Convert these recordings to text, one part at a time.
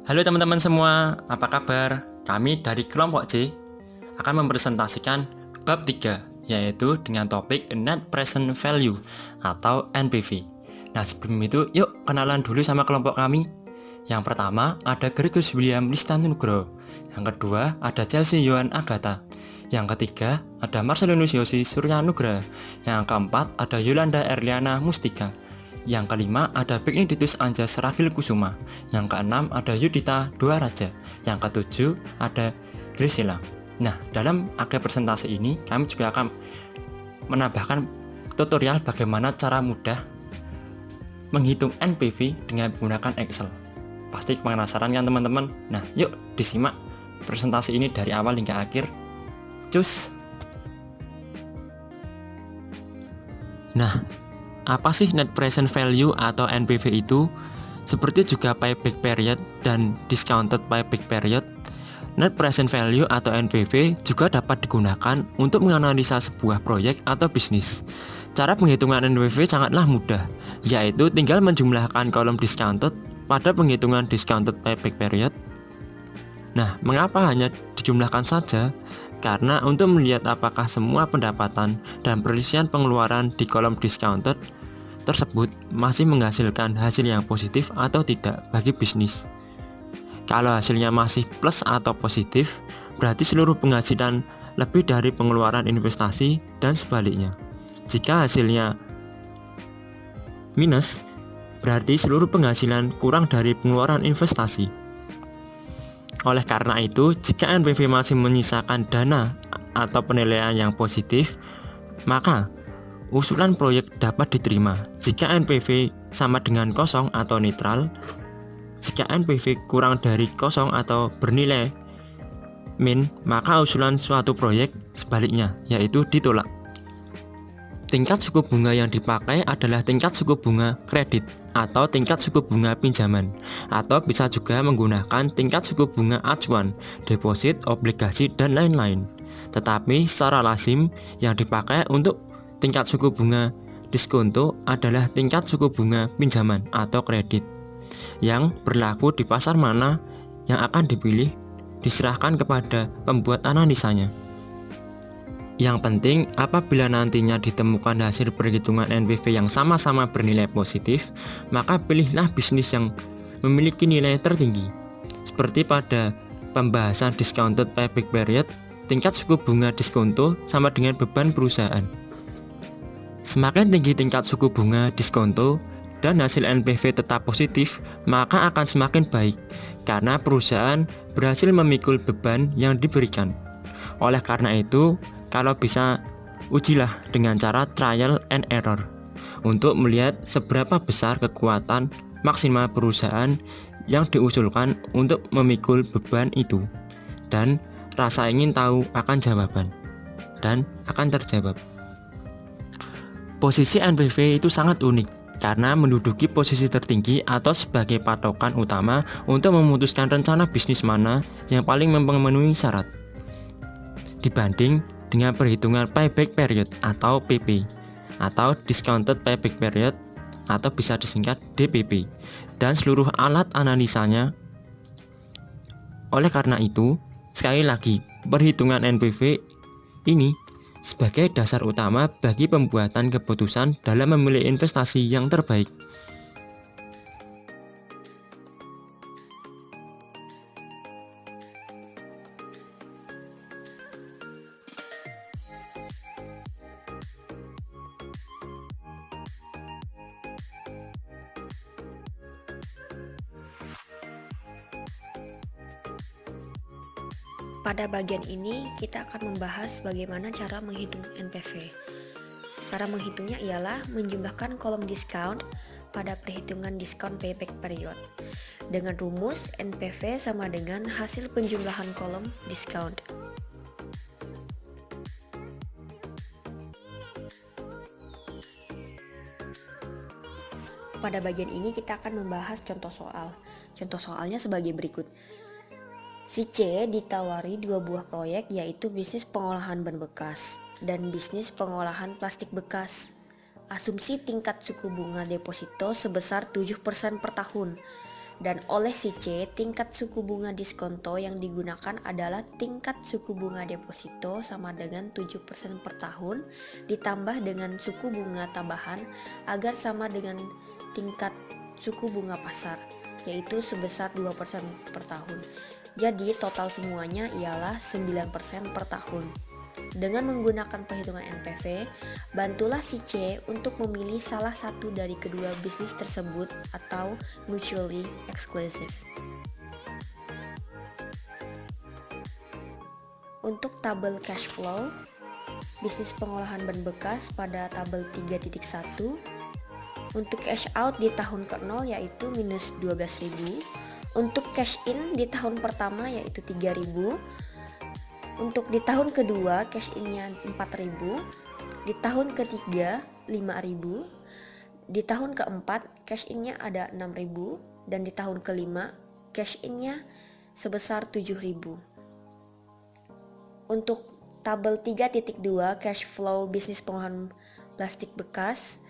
Halo teman-teman semua, apa kabar? Kami dari kelompok C akan mempresentasikan bab 3, yaitu dengan topik Net Present Value atau NPV. Nah, sebelum itu yuk kenalan dulu sama kelompok kami. Yang pertama ada Gregorius William Listanugroho. Yang kedua ada Chelsea Yohan Agatha. Yang ketiga ada Marcelinus Yosi Suryanugraha. Yang keempat ada Yolanda Erliana Mustika. Yang kelima ada Benedictus Anjas Ragil Kusuma. Yang keenam ada Yudita Duaraja. Yang ketujuh ada Grisela. Nah, dalam akhir presentasi ini kami juga akan menambahkan tutorial bagaimana cara mudah menghitung NPV dengan menggunakan Excel. Pasti penasaran kan teman-teman? Nah, yuk disimak presentasi ini dari awal hingga akhir. Cus! Nah, apa sih Net Present Value atau NPV itu? Seperti juga payback period dan discounted payback period, Net Present Value atau NPV juga dapat digunakan untuk menganalisa sebuah proyek atau bisnis. Cara penghitungan NPV sangatlah mudah, yaitu tinggal menjumlahkan kolom discounted pada penghitungan discounted payback period. Nah, mengapa hanya dijumlahkan saja? Karena untuk melihat apakah semua pendapatan dan perisian pengeluaran di kolom discounted tersebut masih menghasilkan hasil yang positif atau tidak bagi bisnis. Kalau hasilnya masih plus atau positif, berarti seluruh penghasilan lebih dari pengeluaran investasi dan sebaliknya. Jika hasilnya minus, berarti seluruh penghasilan kurang dari pengeluaran investasi. Oleh karena itu, jika NPV masih menyisakan dana atau penilaian yang positif, maka usulan proyek dapat diterima. Jika NPV sama dengan kosong atau netral, jika NPV kurang dari kosong atau bernilai min, maka usulan suatu proyek sebaliknya, yaitu ditolak. Tingkat suku bunga yang dipakai adalah tingkat suku bunga kredit atau tingkat suku bunga pinjaman, atau bisa juga menggunakan tingkat suku bunga acuan, deposit, obligasi, dan lain-lain. Tetapi secara lazim yang dipakai untuk tingkat suku bunga diskonto adalah tingkat suku bunga pinjaman atau kredit yang berlaku di pasar mana yang akan dipilih diserahkan kepada pembuat analisanya. Yang penting, apabila nantinya ditemukan hasil perhitungan NPV yang sama-sama bernilai positif, maka pilihlah bisnis yang memiliki nilai tertinggi. Seperti pada pembahasan discounted payback period, tingkat suku bunga diskonto sama dengan beban perusahaan. Semakin tinggi tingkat suku bunga diskonto dan hasil NPV tetap positif, maka akan semakin baik karena perusahaan berhasil memikul beban yang diberikan. Oleh karena itu, kalau bisa, ujilah dengan cara trial and error untuk melihat seberapa besar kekuatan maksimal perusahaan yang diusulkan untuk memikul beban itu, dan rasa ingin tahu akan jawaban dan akan terjawab. Posisi NPV itu sangat unik karena menduduki posisi tertinggi atau sebagai patokan utama untuk memutuskan rencana bisnis mana yang paling memenuhi syarat dibanding dengan perhitungan payback period atau PP atau discounted payback period atau bisa disingkat DPP dan seluruh alat analisanya. Oleh karena itu, sekali lagi, perhitungan NPV ini sebagai dasar utama bagi pembuatan keputusan dalam memilih investasi yang terbaik. Pada bagian ini, kita akan membahas bagaimana cara menghitung NPV. Cara menghitungnya ialah menjumlahkan kolom discount pada perhitungan diskon payback period. Dengan rumus, NPV sama dengan hasil penjumlahan kolom discount. Pada bagian ini kita akan membahas contoh soal. Contoh soalnya sebagai berikut. Si C ditawari 2 buah proyek, yaitu bisnis pengolahan ban bekas dan bisnis pengolahan plastik bekas. Asumsi tingkat suku bunga deposito sebesar 7% per tahun Dan oleh si C, tingkat suku bunga diskonto yang digunakan adalah tingkat suku bunga deposito sama dengan 7% per tahun ditambah dengan suku bunga tambahan agar sama dengan tingkat suku bunga pasar, yaitu sebesar 2% per tahun. Jadi total semuanya ialah 9% per tahun. Dengan menggunakan perhitungan NPV, bantulah si C untuk memilih salah satu dari kedua bisnis tersebut atau mutually exclusive. Untuk tabel cash flow, bisnis pengolahan ban bekas pada tabel 3.1, untuk cash out di tahun ke-0 yaitu minus 12.000, untuk cash in di tahun pertama yaitu 3.000, untuk di tahun kedua cash in-nya 4.000, di tahun ketiga 5.000, di tahun keempat cash in-nya ada 6.000, dan di tahun kelima cash in-nya sebesar 7.000. Untuk tabel 3.2 cash flow bisnis pengolahan plastik bekas,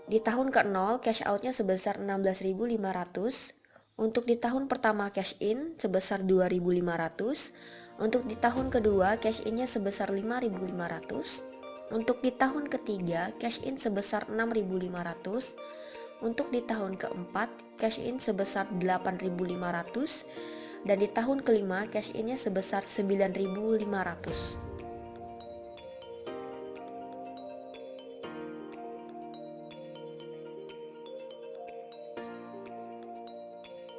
di tahun ke-0 cash out-nya sebesar 16.500, untuk di tahun pertama cash in sebesar 2.500, untuk di tahun kedua cash in-nya sebesar 5.500, untuk di tahun ketiga cash in sebesar 6.500, untuk di tahun keempat cash in sebesar 8.500, dan di tahun kelima cash in-nya sebesar 9.500.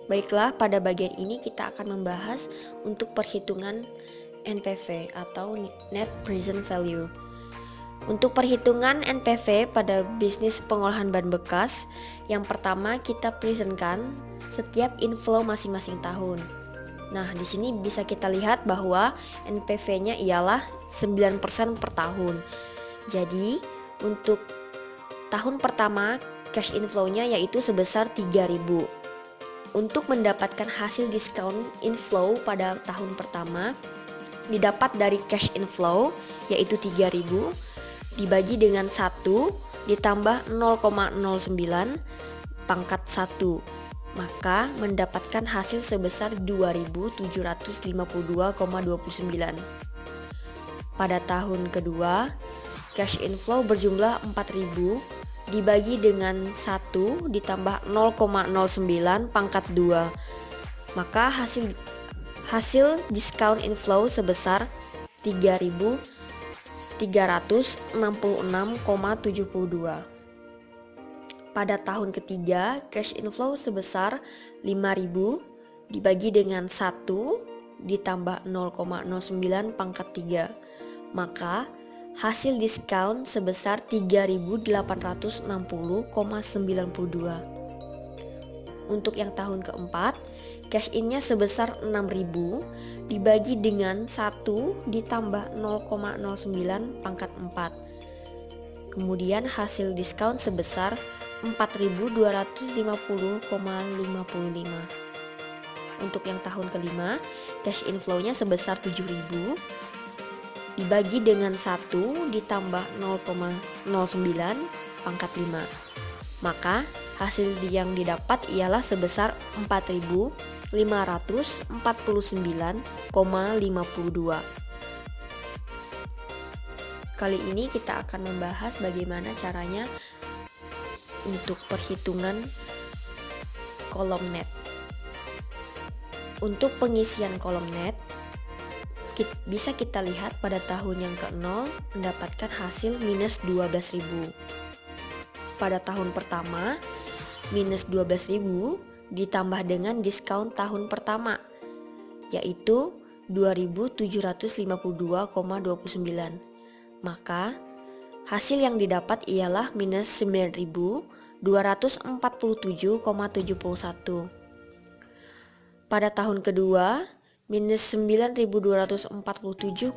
Baiklah, pada bagian ini kita akan membahas untuk perhitungan NPV atau Net Present Value. Untuk perhitungan NPV pada bisnis pengolahan ban bekas, yang pertama kita presentkan setiap inflow masing-masing tahun. Nah, di sini bisa kita lihat bahwa NPV-nya ialah 9% per tahun. Jadi, untuk tahun pertama cash inflow-nya yaitu sebesar 3.000. Untuk mendapatkan hasil diskon inflow pada tahun pertama didapat dari cash inflow yaitu 3.000 dibagi dengan 1 ditambah 0,09 pangkat 1, maka mendapatkan hasil sebesar 2.752,29. Pada tahun kedua, cash inflow berjumlah 4.000 dibagi dengan 1 ditambah 0,09 pangkat 2, maka hasil diskon inflow sebesar 3.366,72. Pada tahun ketiga, cash inflow sebesar 5.000 dibagi dengan 1 ditambah 0,09 pangkat 3, maka hasil diskon sebesar 3.860,92. Untuk yang tahun keempat, cash in-nya sebesar 6.000 dibagi dengan 1 ditambah 0,09 pangkat 4. Kemudian hasil diskon sebesar 4.250,55. Untuk yang tahun kelima, cash inflow-nya sebesar 7.000 dibagi dengan 1 ditambah 0,09 pangkat 5, maka hasil yang didapat ialah sebesar 4.549,52. Kali ini kita akan membahas bagaimana caranya untuk perhitungan kolom net. Untuk pengisian kolom net, bisa kita lihat pada tahun yang ke-0 mendapatkan hasil minus 12.000. Pada tahun pertama, minus 12.000 ditambah dengan diskon tahun pertama, yaitu 2.752,29. Maka, hasil yang didapat ialah minus 9.247,71. Pada tahun kedua, minus 9.247,71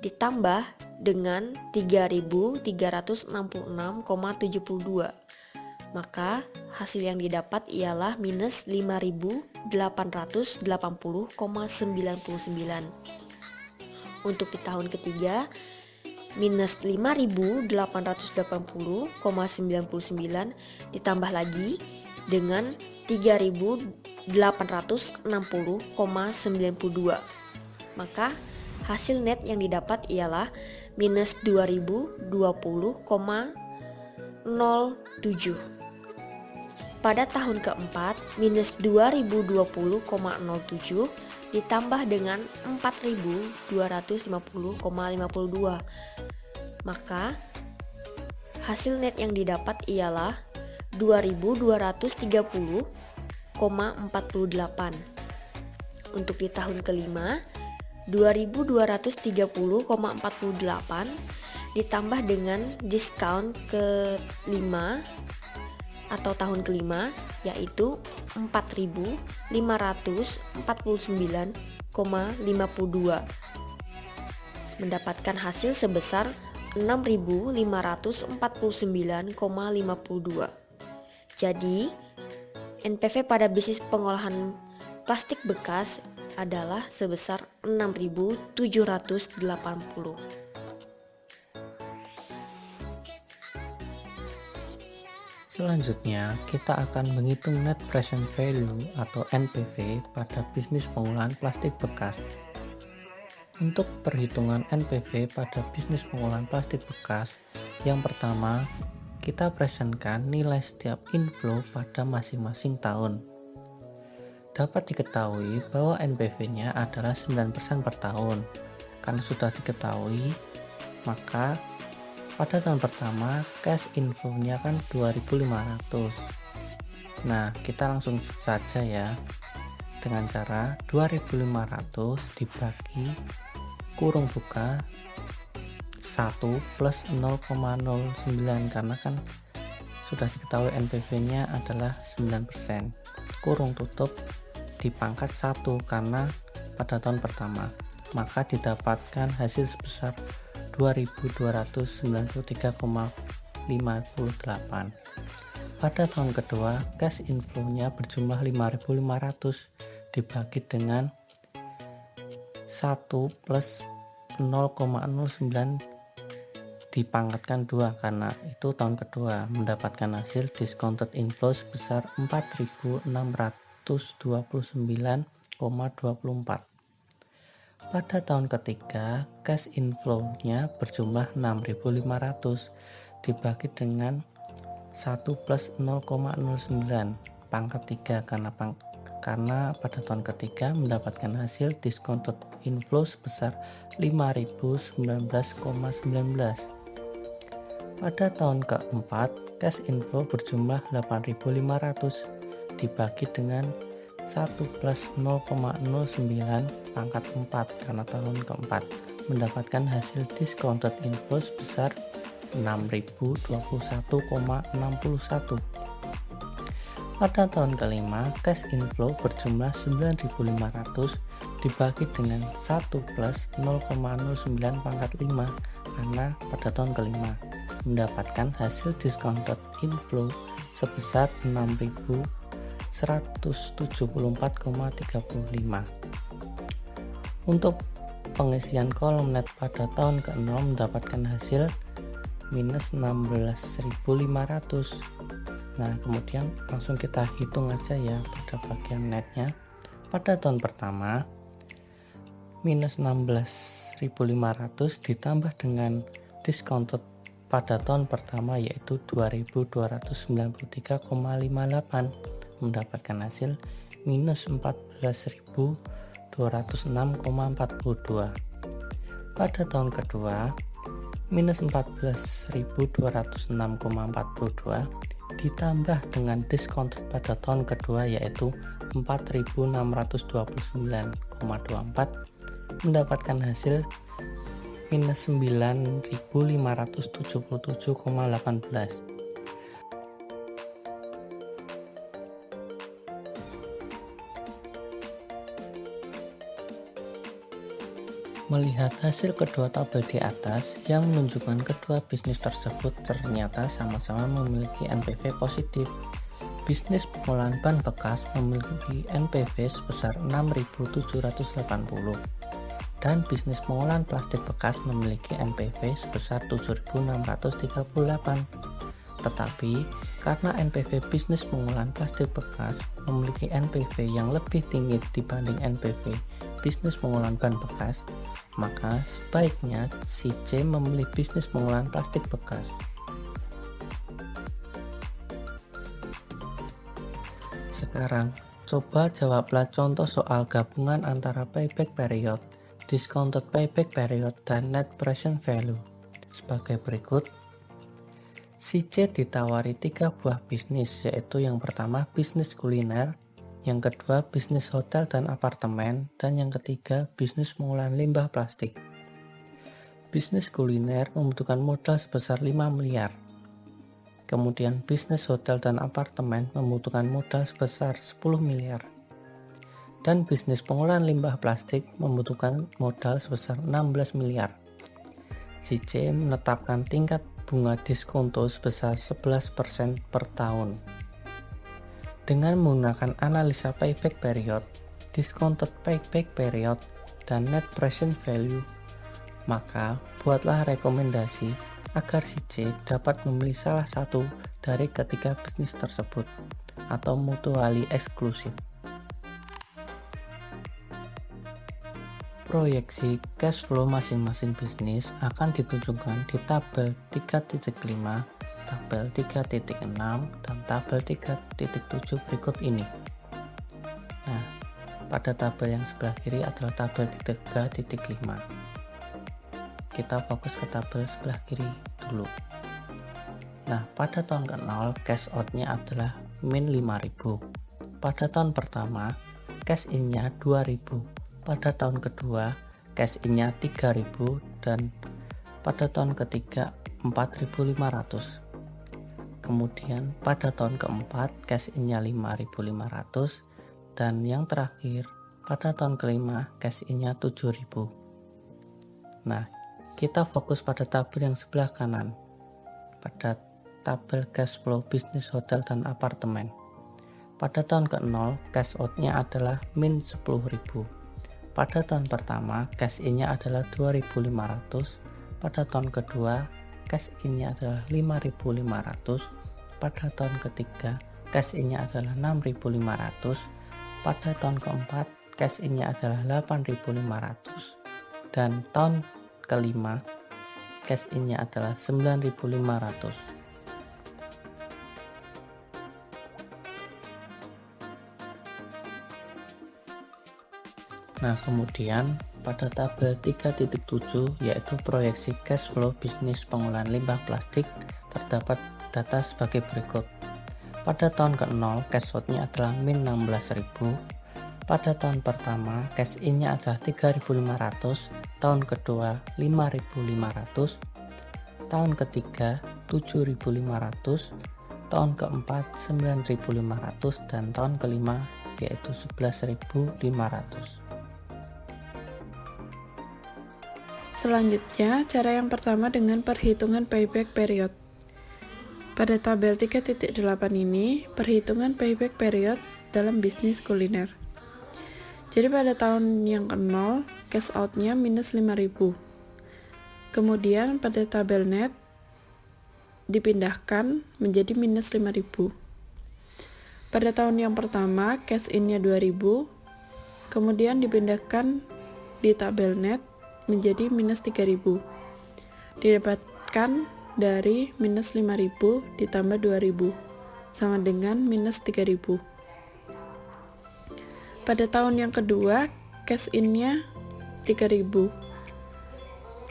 ditambah dengan 3.366,72, maka hasil yang didapat ialah minus 5.880,99. Untuk di tahun ketiga, minus 5.880,99 ditambah lagi dengan 3.860,92. Maka hasil net yang didapat ialah minus 2020,07. Pada tahun keempat, minus 2020,07 ditambah dengan 4.250,52. Maka hasil net yang didapat ialah 2.230,48. Untuk di tahun kelima, 2.230,48 ditambah dengan diskon ke-5 atau tahun kelima, yaitu 4.549,52, mendapatkan hasil sebesar 6.549,52. Jadi, NPV pada bisnis pengolahan plastik bekas adalah sebesar 6.780. Selanjutnya, kita akan menghitung Net Present Value atau NPV pada bisnis pengolahan plastik bekas. Untuk perhitungan NPV pada bisnis pengolahan plastik bekas, yang pertama, kita presentkan nilai setiap inflow pada masing-masing tahun. Dapat diketahui bahwa NPV-nya adalah 9% per tahun. Karena sudah diketahui, maka pada tahun pertama cash inflow-nya kan 2.500. Nah, kita langsung saja ya, dengan cara 2.500 dibagi kurung buka 1 plus 0,09, karena kan sudah diketahui NPV-nya adalah 9%. Kurung tutup dipangkat 1 karena pada tahun pertama, maka didapatkan hasil sebesar 2.293,58. Pada tahun kedua, cash inflow-nya berjumlah 5.500 dibagi dengan 1 plus 0,09 dipangkatkan 2 karena itu tahun kedua, mendapatkan hasil discounted inflow sebesar 4.629,24. Pada tahun ketiga, cash inflow-nya berjumlah 6.500 dibagi dengan 1 plus 0,09 pangkat 3 karena pada tahun ketiga mendapatkan hasil discounted inflow sebesar 5.019,19. Pada tahun keempat, cash inflow berjumlah 8.500 dibagi dengan 1 plus 0,09 pangkat 4 karena tahun keempat, mendapatkan hasil discounted inflow sebesar 6.021,61. Pada tahun kelima, cash inflow berjumlah 9.500 dibagi dengan 1 plus 0,09 pangkat 5 karena pada tahun kelima, mendapatkan hasil discounted inflow sebesar 6.174,35. Untuk pengisian kolom net pada tahun ke-6 mendapatkan hasil minus 16.500. Nah, kemudian langsung kita hitung aja ya pada bagian netnya. Pada tahun pertama, minus 16.500 ditambah dengan discounted pada tahun pertama yaitu 2.293,58, mendapatkan hasil minus 14.206,42. Pada tahun kedua, minus 14.206,42 ditambah dengan diskon pada tahun kedua yaitu 4.629,24, mendapatkan hasil minus 9.577,18. Melihat hasil kedua tabel di atas yang menunjukkan kedua bisnis tersebut ternyata sama-sama memiliki NPV positif. Bisnis pengolahan ban bekas memiliki NPV sebesar 6.780 dan bisnis pengolahan plastik bekas memiliki NPV sebesar 7.638. Tetapi Karena NPV bisnis pengolahan plastik bekas memiliki NPV yang lebih tinggi dibanding NPV bisnis pengolahan bahan bekas, maka sebaiknya si C memilih bisnis pengolahan plastik bekas. Sekarang, coba jawablah contoh soal gabungan antara payback period, discounted payback period, dan net present value sebagai berikut. Si C ditawari 3 buah bisnis, yaitu yang pertama bisnis kuliner, yang kedua bisnis hotel dan apartemen, dan yang ketiga bisnis pengolahan limbah plastik. Bisnis kuliner membutuhkan modal sebesar 5 miliar. Kemudian bisnis hotel dan apartemen membutuhkan modal sebesar 10 miliar. Dan bisnis pengolahan limbah plastik membutuhkan modal sebesar 16 miliar. Si C menetapkan tingkat bunga diskonto sebesar 11% per tahun. Dengan menggunakan analisa payback period, discounted payback period, dan net present value, maka buatlah rekomendasi agar si C dapat memilih salah satu dari ketiga bisnis tersebut atau mutually eksklusif. Proyeksi cash flow masing-masing bisnis akan ditunjukkan di tabel 3.5, tabel 3.6, dan tabel 3.7 berikut ini. Nah, pada tabel yang sebelah kiri adalah tabel 3.5. Kita fokus ke tabel sebelah kiri dulu. Nah, pada tahun ke-0 cash out-nya adalah min 5.000. Pada tahun pertama, cash in-nya 2.000. Pada tahun kedua, cash in-nya 3.000, dan pada tahun ketiga 4.500. Kemudian pada tahun keempat, cash in-nya 5.500, dan yang terakhir pada tahun kelima, cash in-nya 7.000. Nah, kita fokus pada tabel yang sebelah kanan, pada tabel cash flow bisnis hotel dan apartemen. Pada tahun ke-0, cash out-nya adalah min 10.000. Pada tahun pertama, cash in-nya adalah 2.500. Pada tahun kedua, cash in-nya adalah 5.500. Pada tahun ketiga, cash in-nya adalah 6.500. Pada tahun keempat, cash in-nya adalah 8.500. Dan tahun kelima, cash in-nya adalah 9.500. Nah, kemudian pada tabel 3.7 yaitu proyeksi cash flow bisnis pengolahan limbah plastik terdapat data sebagai berikut. Pada tahun ke-0 cash out-nya adalah min 16.000. Pada tahun pertama cash in-nya adalah 3.500, tahun kedua 5.500, tahun ketiga 7.500, tahun keempat 9.500, dan tahun kelima yaitu 11.500. Selanjutnya, cara yang pertama dengan perhitungan payback period. Pada tabel 3.8 ini, perhitungan payback period dalam bisnis kuliner. Jadi pada tahun yang ke-0, cash out-nya minus 5.000. Kemudian pada tabel net, dipindahkan menjadi minus 5.000. Pada tahun yang pertama, cash in-nya 2.000. Kemudian dipindahkan di tabel net, menjadi minus 3.000. Didapatkan dari minus 5.000 ditambah 2.000 sama dengan minus 3.000. Pada tahun yang kedua, cash in-nya 3.000.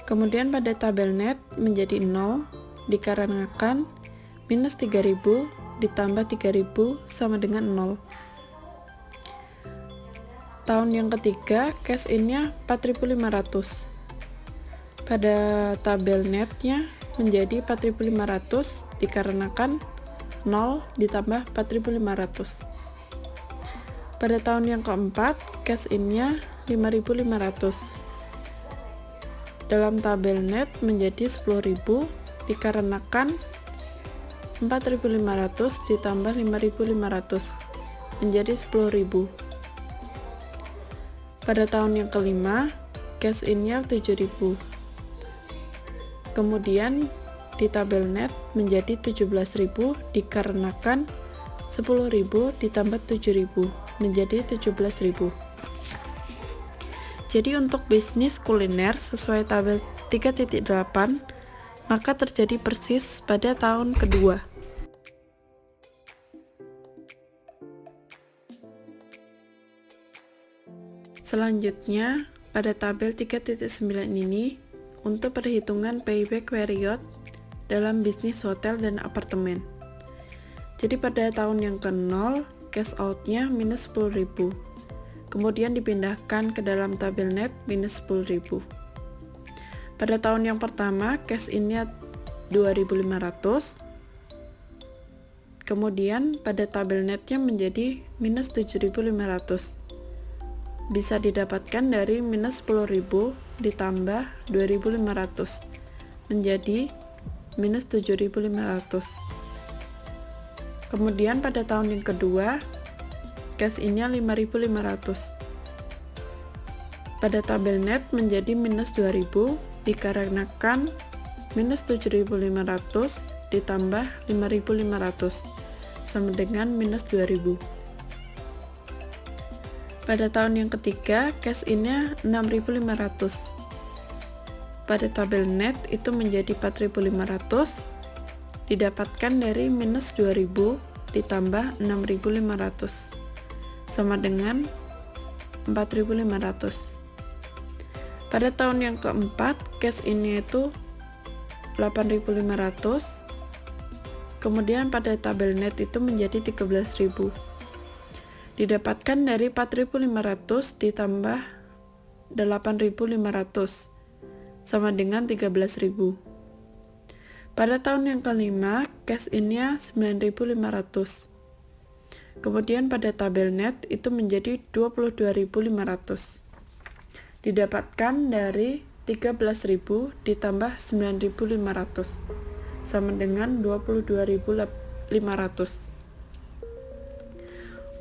Kemudian pada tabel net menjadi 0 dikarenakan minus 3.000 ditambah 3.000 sama dengan 0. Tahun yang ketiga, cash in-nya 4.500. Pada tabel netnya menjadi 4.500 dikarenakan 0 ditambah 4.500. Pada tahun yang keempat, cash in-nya 5.500. Dalam tabel net menjadi 10.000 dikarenakan 4.500 ditambah 5.500 menjadi 10.000. Pada tahun yang kelima, cash in-nya 7.000. Kemudian di tabel net menjadi 17.000 dikarenakan 10.000 ditambah 7.000 menjadi 17.000. Jadi untuk bisnis kuliner sesuai tabel 3.8 maka terjadi persis pada tahun kedua. Selanjutnya, pada tabel 3.9 ini, untuk perhitungan payback period dalam bisnis hotel dan apartemen. Jadi pada tahun yang ke-0, cash out-nya minus 10.000. Kemudian dipindahkan ke dalam tabel net minus 10.000. Pada tahun yang pertama, cash in-nya 2.500. Kemudian pada tabel netnya menjadi minus 7.500. Bisa didapatkan dari minus 10.000 ditambah 2.500 menjadi minus 7.500. Kemudian pada tahun yang kedua, cash in-nya 5.500. Pada tabel net menjadi minus 2.000 dikarenakan minus 7.500 ditambah 5.500 sama dengan minus 2.000. Pada tahun yang ketiga, cash in-nya 6.500. Pada tabel net itu menjadi 4.500, didapatkan dari minus 2.000 ditambah 6.500, sama dengan 4.500. Pada tahun yang keempat, cash in-nya itu 8.500, kemudian pada tabel net itu menjadi 13.000. Didapatkan dari 4.500 ditambah 8.500 sama dengan 13.000. Pada tahun yang kelima, cash in-nya 9.500. Kemudian pada tabel net itu menjadi 22.500. Didapatkan dari 13.000 ditambah 9.500 sama dengan 22.500.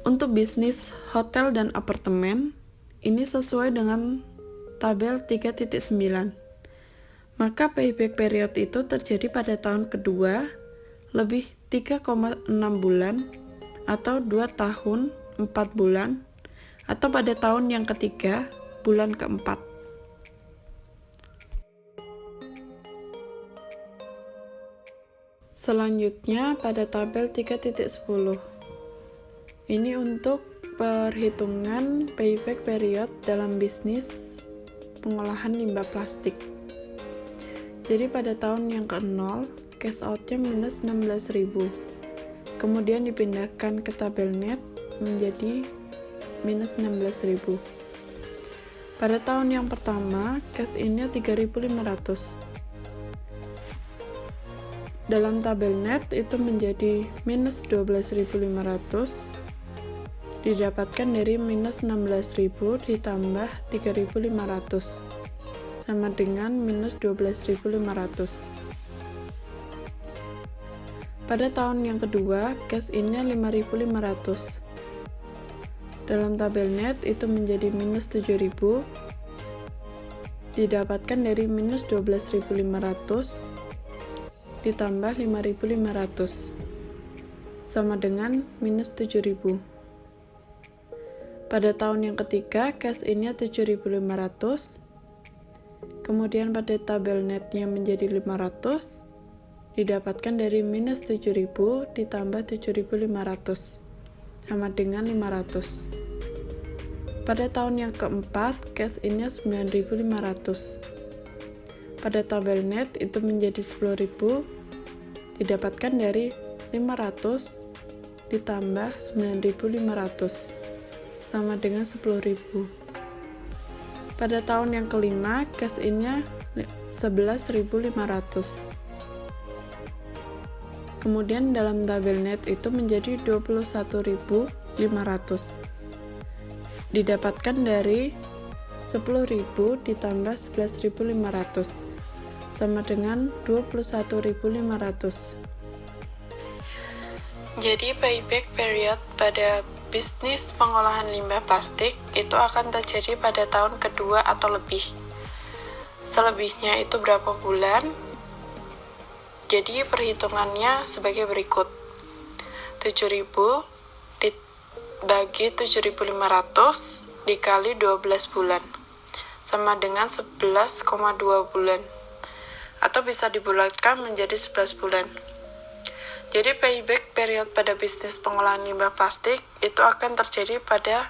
Untuk bisnis hotel dan apartemen, ini sesuai dengan tabel 3.9. Maka payback period itu terjadi pada tahun kedua, lebih 3,6 bulan, atau 2 tahun 4 bulan, atau pada tahun yang ketiga, bulan keempat. Selanjutnya pada tabel 3.10. Ini untuk perhitungan payback period dalam bisnis pengolahan limbah plastik. Jadi pada tahun yang ke-0, cash out-nya minus 16.000. Kemudian dipindahkan ke tabel net menjadi minus 16.000. Pada tahun yang pertama, cash in-nya 3.500. Dalam tabel net itu menjadi minus 12.500. Didapatkan dari minus 16.000 ditambah 3.500 sama dengan minus 12.500. Pada tahun yang kedua, cash in-nya 5.500. Dalam tabel net itu menjadi minus 7.000. Didapatkan dari minus 12.500 ditambah 5.500 sama dengan minus 7.000. Pada tahun yang ketiga, cash in-nya 7.500. Kemudian pada tabel netnya menjadi 500. Didapatkan dari minus 7.000 ditambah 7.500 sama dengan 500. Pada tahun yang keempat, cash in-nya 9.500. Pada tabel net itu menjadi 10.000. Didapatkan dari 500 ditambah 9.500 sama dengan 10.000. Pada tahun yang kelima, cash in-nya 11.500. Kemudian dalam tabel net itu menjadi 21.500. Didapatkan dari 10.000 ditambah 11.500 sama dengan 21.500. Jadi payback period pada bisnis pengolahan limbah plastik itu akan terjadi pada tahun kedua atau lebih. Selebihnya itu berapa bulan? Jadi perhitungannya sebagai berikut. 7.000 dibagi 7.500 dikali 12 bulan sama dengan 11,2 bulan, atau bisa dibulatkan menjadi 11 bulan. Jadi payback period pada bisnis pengolahan limbah plastik itu akan terjadi pada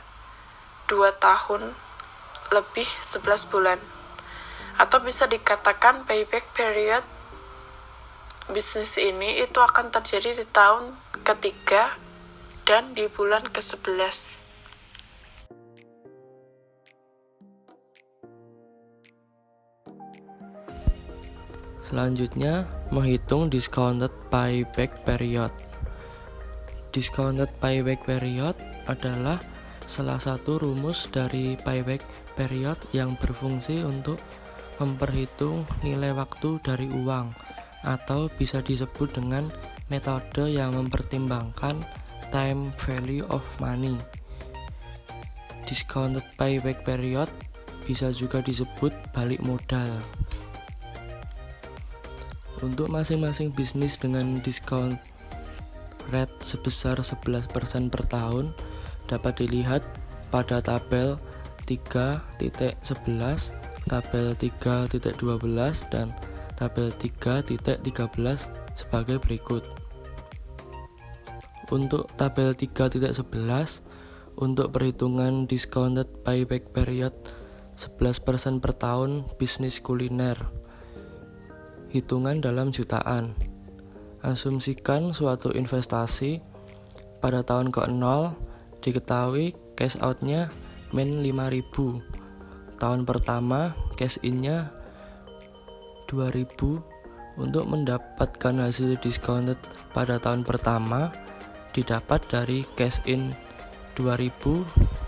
2 tahun lebih 11 bulan. Atau bisa dikatakan payback period bisnis ini itu akan terjadi di tahun ketiga dan di bulan ke-11. Selanjutnya, menghitung discounted payback period. Discounted payback period adalah salah satu rumus dari payback period yang berfungsi untuk memperhitung nilai waktu dari uang, atau bisa disebut dengan metode yang mempertimbangkan time value of money. Discounted payback period bisa juga disebut balik modal. Untuk masing-masing bisnis dengan discount rate sebesar 11% per tahun dapat dilihat pada tabel 3.11, tabel 3.12, dan tabel 3.13 sebagai berikut. Untuk tabel 3.11, untuk perhitungan discounted payback period 11% per tahun bisnis kuliner, hitungan dalam jutaan. Asumsikan suatu investasi pada tahun ke-0 diketahui cash out-nya min 5.000. Tahun pertama cash in-nya 2.000. Untuk mendapatkan hasil discounted pada tahun pertama didapat dari cash in 2.000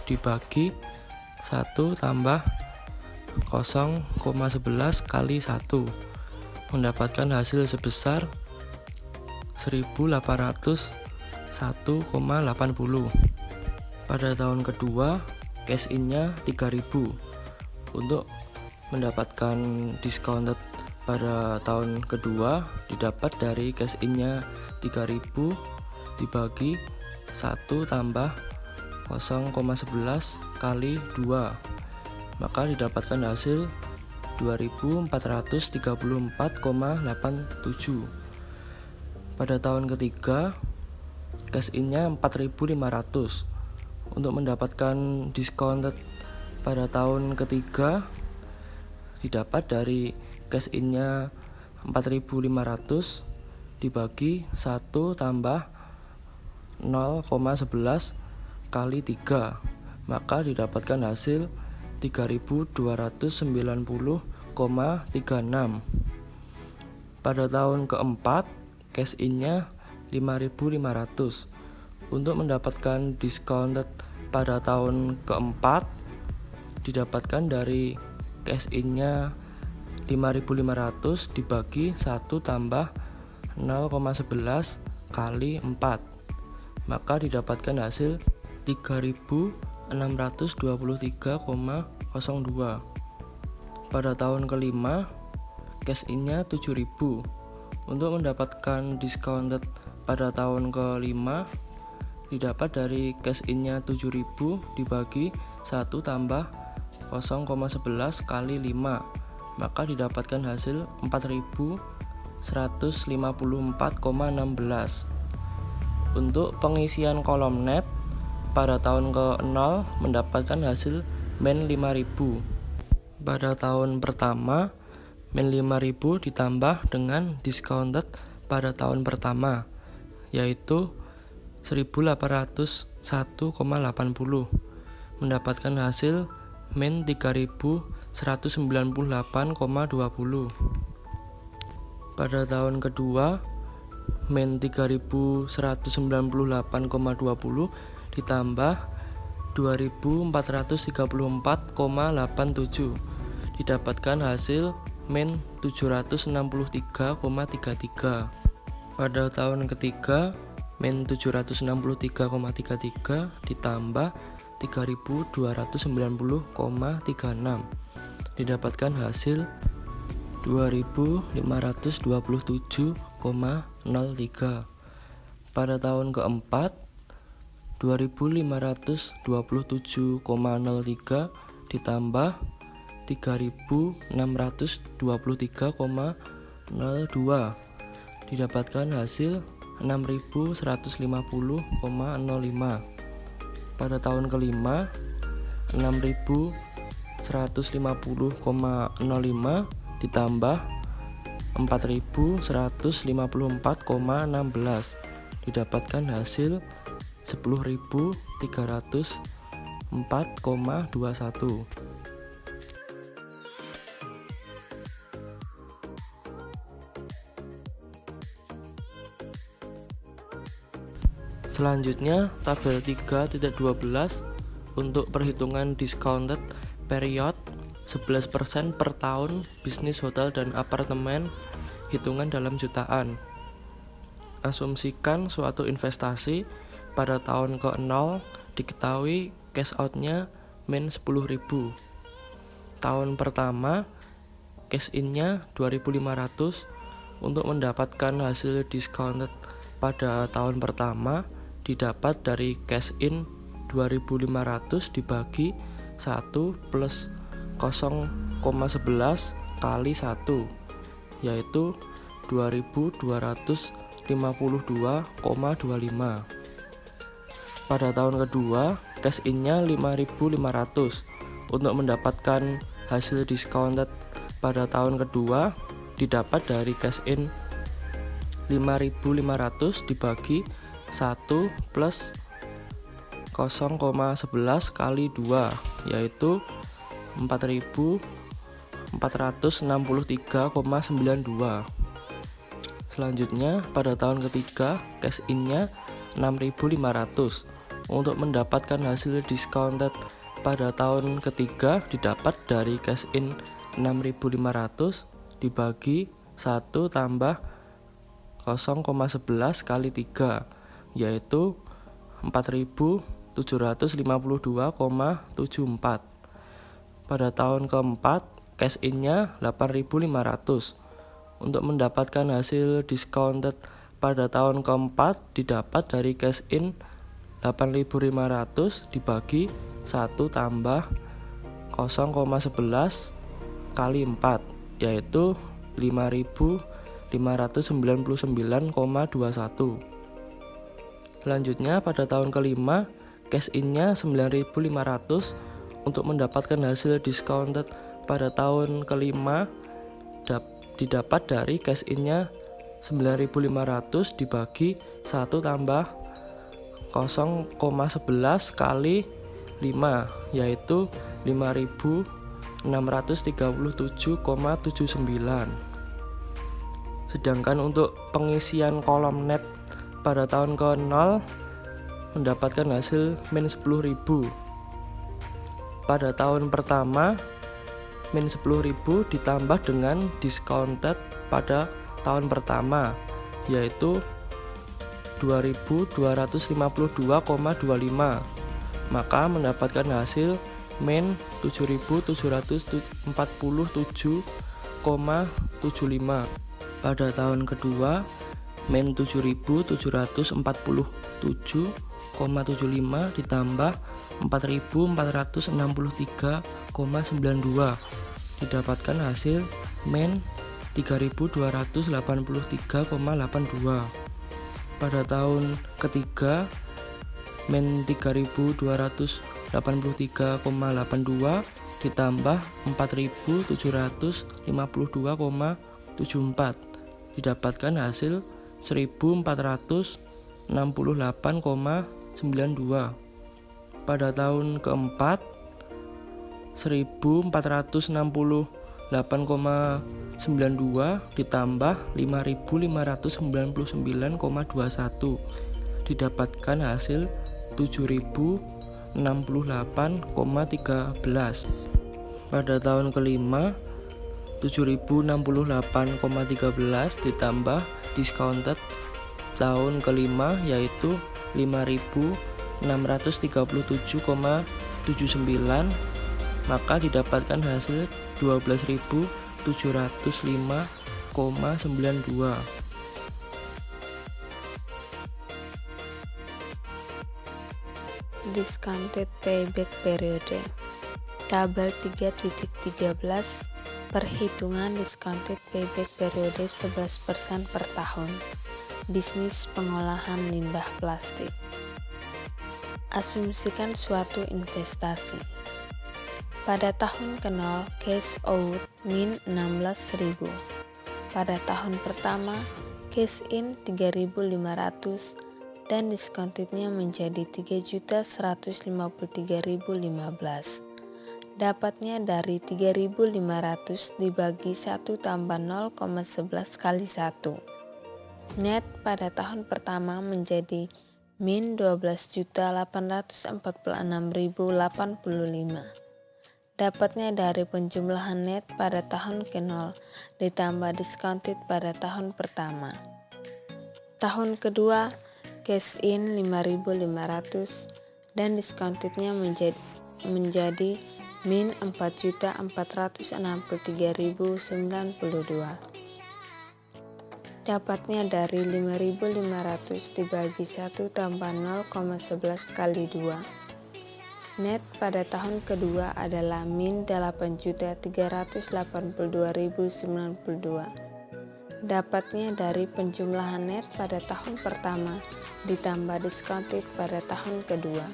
dibagi 1 tambah 0,11 kali 1, mendapatkan hasil sebesar 1.801,80. Pada tahun kedua, cash in-nya 3.000. Untuk mendapatkan discounted pada tahun kedua didapat dari cash in-nya 3.000 dibagi 1 tambah 0,11 kali 2, maka didapatkan hasil 2.434,87. Pada tahun ketiga, cash in-nya 4.500. Untuk mendapatkan discounted pada tahun ketiga didapat dari cash in-nya 4.500 dibagi 1 tambah 0,11 kali 3, maka didapatkan hasil 3.290,36. Pada tahun keempat, cash in-nya 5.500. Untuk mendapatkan discounted pada tahun keempat didapatkan dari cash in-nya 5.500 dibagi 1 tambah 0,11 kali 4, maka didapatkan hasil 3.623,02. Pada tahun kelima, cash in-nya 7.000. Untuk mendapatkan discounted pada tahun kelima didapat dari cash in-nya 7.000 dibagi 1 tambah 0,11 kali 5, maka didapatkan hasil 4.154,16. Untuk pengisian kolom net pada tahun ke-0 mendapatkan hasil min 5.000. Pada tahun pertama, min 5.000 ditambah dengan discounted pada tahun pertama, yaitu 1.801,80, mendapatkan hasil min 3.198,20. Pada tahun kedua, min 3.198,20 ditambah 2.434,87, didapatkan hasil min 763,33. Pada tahun ketiga, min 763,33 ditambah 3.290,36, didapatkan hasil 2.527,33. Pada tahun keempat 2.527,03 ditambah 3.623,02 didapatkan hasil 6.150,05. Pada tahun kelima 6.150,05 ditambah 4.154,16 didapatkan hasil 10.304,21. Selanjutnya tabel 3.12 untuk perhitungan discounted period 11% per tahun bisnis hotel dan apartemen, hitungan dalam jutaan. Asumsikan suatu investasi pada tahun ke-0 diketahui cash out-nya min 10.000. Tahun pertama cash in-nya 2.500. Untuk mendapatkan hasil discounted pada tahun pertama didapat dari cash in 2.500 dibagi 1 plus 0,11 kali 1, yaitu 2.252,25. Pada tahun kedua cash in-nya 5.500. Untuk mendapatkan hasil discounted pada tahun kedua didapat dari cash in 5.500 dibagi 1 plus 0,11 kali 2, yaitu 4.463,92. Selanjutnya pada tahun ketiga cash in-nya 6.500. Untuk mendapatkan hasil discounted pada tahun ketiga didapat dari cash in 6.500 dibagi 1 tambah 0,11 kali 3, yaitu 4.752,74. Pada tahun keempat cash in-nya 8.500. Untuk mendapatkan hasil discounted pada tahun keempat didapat dari cash in 8.500 dibagi 1 tambah 0,11 kali 4, yaitu 5.599,21. Selanjutnya pada tahun kelima cash in-nya 9.500. Untuk mendapatkan hasil discounted pada tahun kelima didapat dari cash in-nya 9.500 dibagi 1 tambah 0,11 kali 5, yaitu 5.637,79. Sedangkan untuk pengisian kolom net pada tahun ke-0 mendapatkan hasil min 10.000. Pada tahun pertama min 10.000 ditambah dengan discounted pada tahun pertama, yaitu 2.252,25, maka mendapatkan hasil min 7.747,75. Pada tahun kedua min 7.747,75 ditambah 4.463,92 didapatkan hasil min 3.283,82. Pada tahun ketiga min 3.283,82 ditambah 4.752,74 didapatkan hasil 1.468,92. Pada tahun keempat 1.468,92 ditambah 5.599,21 didapatkan hasil 7.068,13. Pada tahun kelima 7.068,13 ditambah discounted tahun kelima, yaitu 5.637,79, maka didapatkan hasil 12.705,92. Discounted Payback Period. Tabel 3.13 Perhitungan Discounted Payback Periode 11% per tahun. Bisnis pengolahan limbah plastik. Asumsikan suatu investasi. Pada tahun ke-0, cash out min 16.000. Pada tahun pertama, cash in 3.500 dan diskontednya menjadi 3.153.015. Dapatnya dari 3.500 dibagi 1 tambah 0,11 kali 1. Net pada tahun pertama menjadi min 12.846.085. Dapatnya dari penjumlahan net pada tahun ke-0 ditambah discounted pada tahun pertama. Tahun kedua, cash in 5.500 dan diskontednya menjadi min 4.463.092. Dapatnya dari 5.500 dibagi 1 tambah 0,11 kali 2. Net pada tahun kedua adalah min 8.382.092. Dapatnya dari penjumlahan net pada tahun pertama ditambah discounted pada tahun kedua.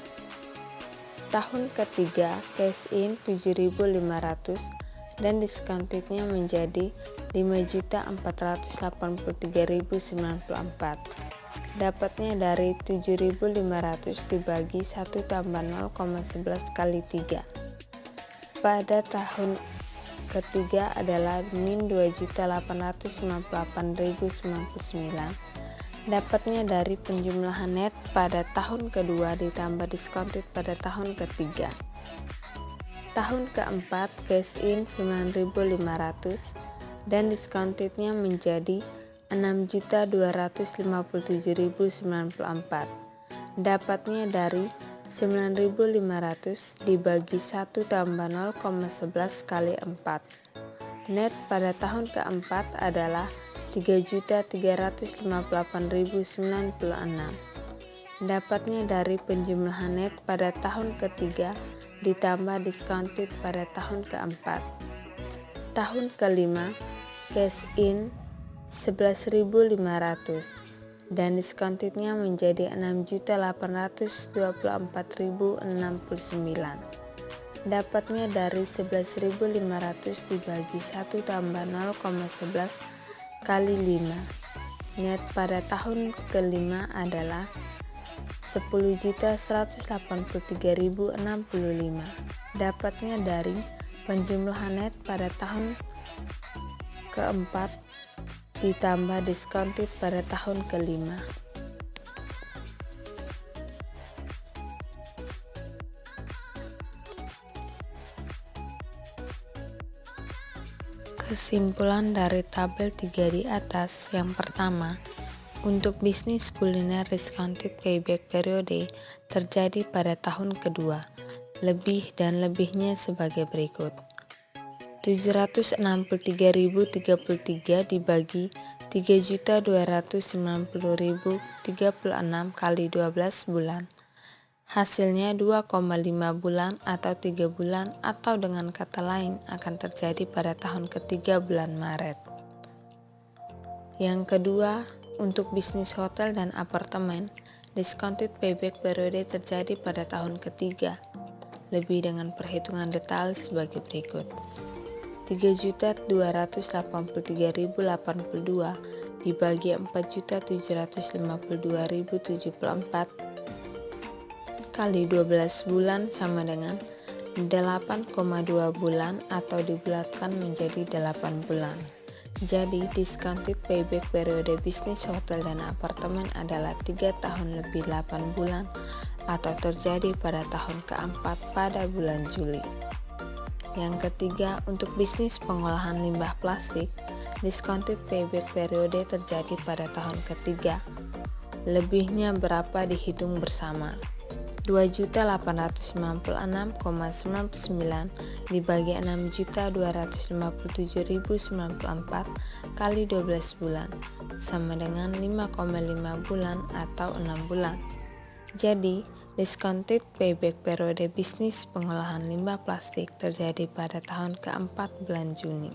Tahun ketiga, cash in 7.500 dan diskontednya menjadi 5.483.094. Dapatnya dari 7.500 dibagi 1 tambah 0,11 kali 3. Pada tahun ketiga adalah min 2.898.099. Dapatnya dari penjumlahan net pada tahun kedua ditambah discounted pada tahun ketiga. Tahun keempat, cash in 9.500 dan diskontednya menjadi 6.257.094. Dapatnya dari 9.500 dibagi 1 tambah 0,11 kali 4. Net pada tahun keempat adalah 3.358.096. Dapatnya dari penjumlahan net pada tahun ketiga ditambah discounted pada tahun keempat. Tahun kelima, cash in 11.500 dan diskontednya menjadi 6.824.069. Dapatnya dari 11.500 dibagi 1 tambah 0,11 kali 5. Net pada tahun kelima adalah 10.183.065. Dapatnya dari penjumlahan net pada tahun keempat ditambah discounted pada tahun kelima. Kesimpulan dari tabel 3 di atas. Yang pertama, untuk bisnis kuliner discounted payback periode terjadi pada tahun kedua. Lebih dan lebihnya sebagai berikut. 763.033 dibagi 3.290.036 kali 12 bulan. Hasilnya 2,5 bulan atau 3 bulan atau dengan kata lain akan terjadi pada tahun ketiga bulan Maret. Yang kedua, untuk bisnis hotel dan apartemen, discounted payback periode terjadi pada tahun ketiga. Lebih dengan perhitungan detail sebagai berikut. 3.283.082 dibagi 4.752.074 kali 12 bulan sama dengan 8,2 bulan atau dibulatkan menjadi 8 bulan. Jadi discounted payback periode bisnis hotel dan apartemen adalah 3 tahun lebih 8 bulan atau terjadi pada tahun keempat pada bulan Juli. Yang ketiga, untuk bisnis pengolahan limbah plastik, discounted payback periode terjadi pada tahun ketiga. Lebihnya berapa dihitung bersama. 2.896,99 dibagi 6.257.094 kali 12 bulan sama dengan 5,5 bulan atau 6 bulan. Jadi Discounted payback periode bisnis pengolahan limbah plastik terjadi pada tahun keempat bulan Juni.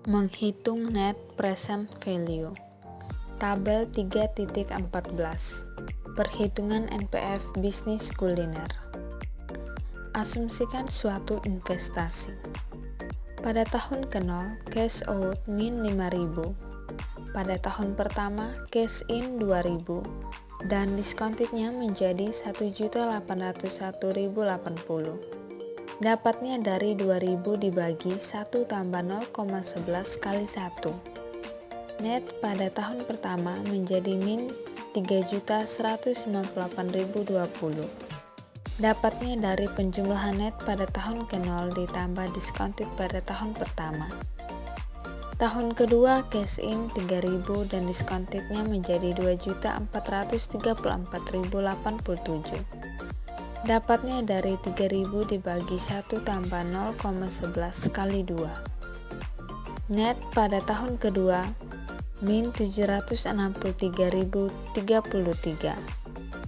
Menghitung net present value. Tabel 3.14. Perhitungan NPF bisnis kuliner. Asumsikan suatu investasi. Pada tahun ke-0, cash out min 5.000. Pada tahun pertama, cash in 2.000 dan diskontitnya menjadi 1.801.080. Dapatnya dari 2.000 dibagi 1 tambah 0,11 kali 1. Net pada tahun pertama menjadi min 3.198.020. Dapatnya dari penjumlahan net pada tahun ke-0 ditambah diskontit pada tahun pertama. Tahun kedua cash in 3.000 dan diskontitnya menjadi 2.434.087. Dapatnya dari 3.000 dibagi 1 tambah 0,11 kali 2. Net pada tahun kedua min 763.033.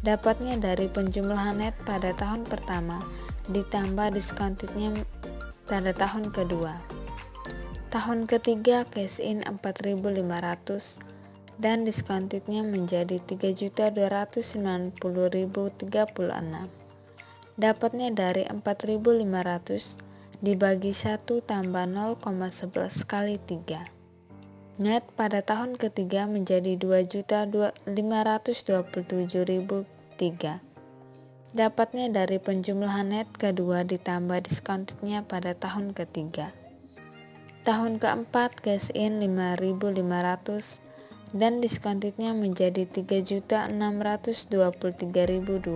Dapatnya dari penjumlahan net pada tahun pertama ditambah diskontitnya pada tahun kedua. Tahun ketiga cash in 4.500 dan diskontitnya menjadi 3.290.036. Dapatnya dari 4.500 dibagi 1 tambah 0,11 kali 3. Net pada tahun ketiga menjadi 2.527.003. Dapatnya dari penjumlahan net kedua ditambah diskontitnya pada tahun ketiga. Tahun keempat cash in 5.500 dan diskontitnya menjadi 3.623.002.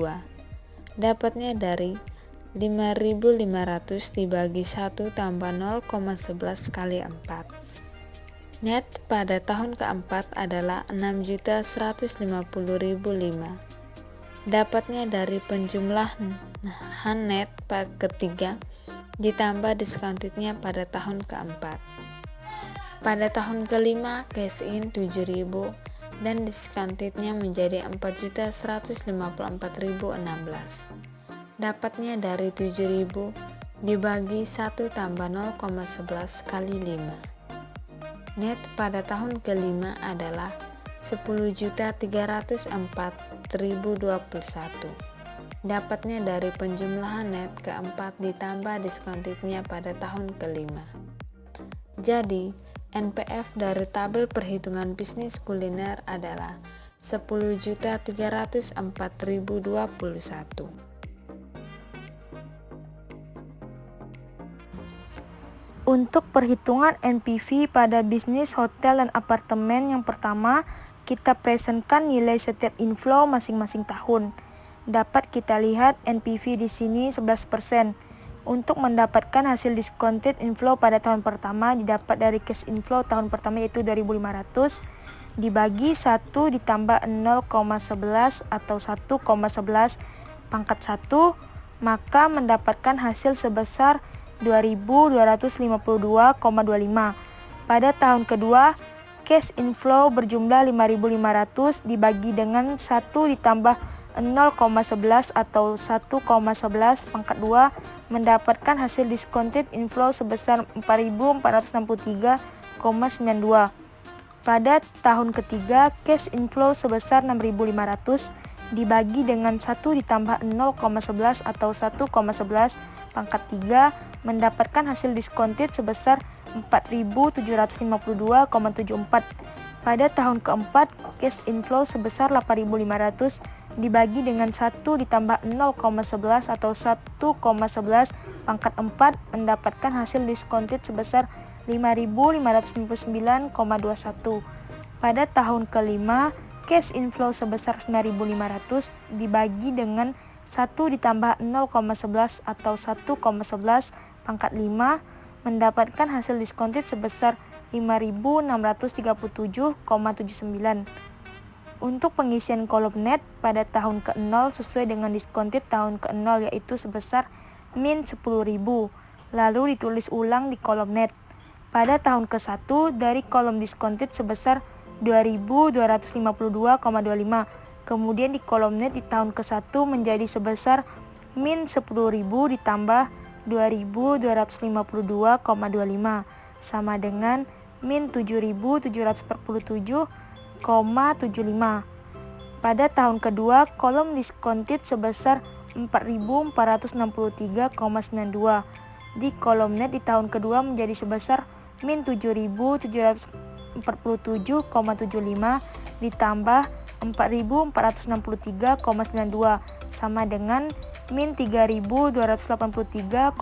Dapatnya dari 5.500 dibagi 1 tambah 0,11 kali 4. Net pada tahun keempat adalah 6.150.005. Dapatnya dari penjumlahan net pada ketiga ditambah diskontitnya pada tahun keempat. Pada tahun kelima cash in 7.000 dan diskontitnya menjadi 4.154.016. Dapatnya dari 7.000 dibagi 1 tambah 0,11 kali 5. Net pada tahun kelima adalah 10.304.021. Dapatnya dari penjumlahan net keempat ditambah diskontitnya pada tahun kelima. Jadi, NPF dari tabel perhitungan bisnis kuliner adalah 10.304.021. Untuk perhitungan NPV pada bisnis hotel dan apartemen, yang pertama, kita presentkan nilai setiap inflow masing-masing tahun. Dapat kita lihat NPV di sini 11%. Untuk mendapatkan hasil discounted inflow pada tahun pertama didapat dari cash inflow tahun pertama yaitu 2.500 dibagi 1 ditambah 0,11 atau 1,11 pangkat 1, maka mendapatkan hasil sebesar 2.252,25. Pada tahun kedua, cash inflow berjumlah 5.500 dibagi dengan 1 ditambah 0,11 atau 1,11 pangkat 2, mendapatkan hasil discounted inflow sebesar 4.463,92. Pada tahun ketiga, cash inflow sebesar 6.500 dibagi dengan 1 ditambah 0,11 atau 1,11 pangkat 3, mendapatkan hasil discounted sebesar 4.752,74. Pada tahun keempat, cash inflow sebesar 8.500 dibagi dengan 1 ditambah 0,11 atau 1,11 pangkat 4, mendapatkan hasil discounted sebesar 5.559,21. Pada tahun kelima, cash inflow sebesar 9.500 dibagi dengan 1 ditambah 0,11 atau 1,11 pangkat 5, mendapatkan hasil discounted sebesar 5.637,79. Untuk pengisian kolom net pada tahun ke-0 sesuai dengan discounted tahun ke-0 yaitu sebesar min 10.000, lalu ditulis ulang di kolom net. pada tahun ke-1 dari kolom discounted sebesar 2.252,25. Kemudian di kolom net di tahun ke-1 menjadi sebesar min 10.000 ditambah 2.252,25 sama dengan min 7.747,75. Pada tahun kedua, kolom discounted sebesar 4.463,92. Di kolom net di tahun kedua menjadi sebesar min 7.747,75 ditambah 4.463,92 sama dengan min 3.283,82.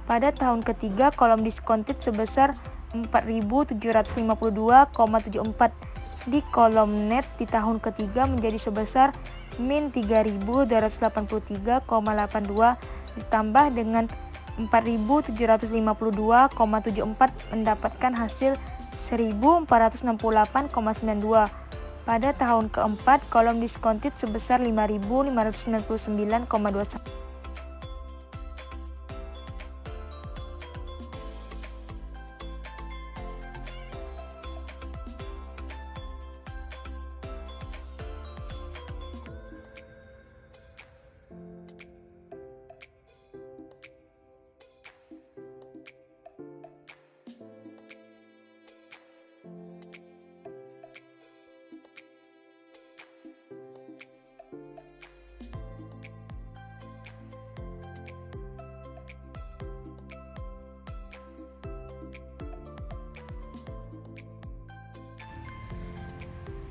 Pada tahun ketiga, kolom discounted sebesar 4.752,74. Di kolom net di tahun ketiga menjadi sebesar min 3.283,82 ditambah dengan 4.752,74 mendapatkan hasil 1.468,92. Pada tahun keempat, kolom discounted sebesar 5.599,21.